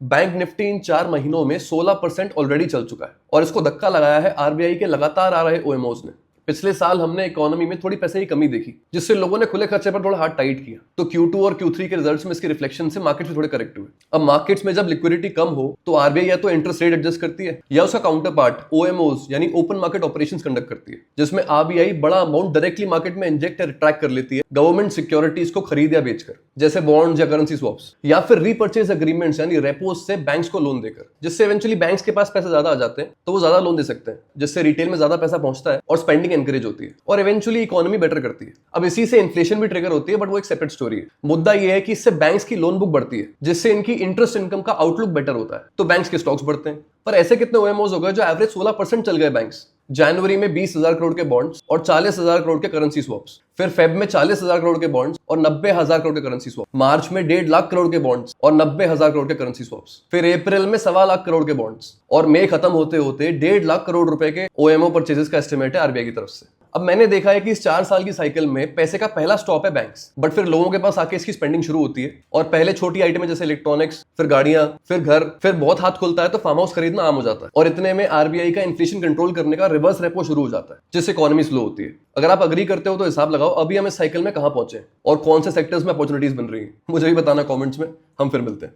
Bank Nifty इन 4 महीनों में 16% already चल चुका है और इसको धक्का लगाया है आरबीआई के लगातार आ रहे ओएमओज ने। पिछले साल हमने इकोनॉमी में थोड़ी पैसे की कमी देखी, जिससे लोगों ने खुले खर्चे पर थोड़ा हाथ टाइट किया, तो Q2 और Q3 के रिजल्ट्स में इसके रिफ्लेक्शन से मार्केट में थोड़े करेक्ट हुए। अब मार्केट्स में जब लिक्विडिटी कम हो तो आरबीआई या तो इंटरेस्ट रेट एडजस्ट करती है या उसका काउंटर पार्ट ओएमओज यानी ओपन मार्केट ऑपरेशंस कंडक्ट करती है, जिसमें आरबीआई बड़ा अमाउंट डायरेक्टली मार्केट में इंजेक्ट या रिट्रैक्ट कर लेती है गवर्नमेंट सिक्योरिटीज को खरीद या बेचकर, जैसे बॉन्ड्स या करेंसी स्वैप्स, या फिर रीपर्चेज एग्रीमेंट्स यानी रेपोज से बैंक्स को लोन देकर, जिससे इवेंचुअली बैंक्स के पास पैसे ज्यादा आ जाते हैं तो वो ज्यादा लोन दे सकते हैं, जिससे रिटेल में ज्यादा पैसा पहुंचता है और स्पेंडिंग एनकरेज होती है और इवेंचुअली इकोनॉमी बेटर करती है। अब इसी से इन्फ्लेशन भी ट्रिगर होती है, बट वो एक सेपरेट स्टोरी है। मुद्दा ये है कि इससे बैंक्स की लोन बुक बढ़ती है, जिससे इनकी इंटरेस्ट इनकम का आउटलुक बेटर होता है, तो बैंक्स के स्टॉक्स बढ़ते हैं। पर ऐसे कितने ओएमओज हो गए जो एवरेज 16% चल गए बैंक्स? जनवरी में 20,000 करोड़ के बॉन्ड्स और 40,000 करोड़ के करेंसी स्वैप्स, फिर फेब में 40,000 करोड़ के बॉन्ड्स और 90,000 करोड़ के करेंसी स्वैप, मार्च में 1.5 लाख करोड़ के बॉन्ड्स और 90,000 करोड़ के करेंसी स्वैप्स, फिर अप्रैल में 1.25 लाख करोड़ के बॉन्ड्स और मई खत्म होते होते 1.5 लाख करोड़ रुपए के ओएमओ परचेजेस का एस्टिमेट है आरबीआई की तरफ से। अब मैंने देखा है कि इस 4 साल की साइकिल में पैसे का पहला स्टॉप है बैंक्स, बट फिर लोगों के पास आके इसकी स्पेंडिंग शुरू होती है और पहले छोटी आइटमें जैसे इलेक्ट्रॉनिक्स, फिर गाड़ियां, फिर घर, फिर बहुत हाथ खुलता है तो फार्म हाउस खरीदना आम हो जाता है और इतने में आरबीआई का इन्फ्लेशन कंट्रोल करने का रिवर्स रेपो शुरू हो जाता है, जिससे इकोनॉमी स्लो होती है। अगर आप अग्री करते हो तो हिसाब लगाओ अभी हम इस साइकिल में कहां पहुंचे और कौन से सेक्टर्स में अपॉर्चुनिटीज बन रही है। मुझे भी बताना कमेंट्स में, हम फिर मिलते हैं।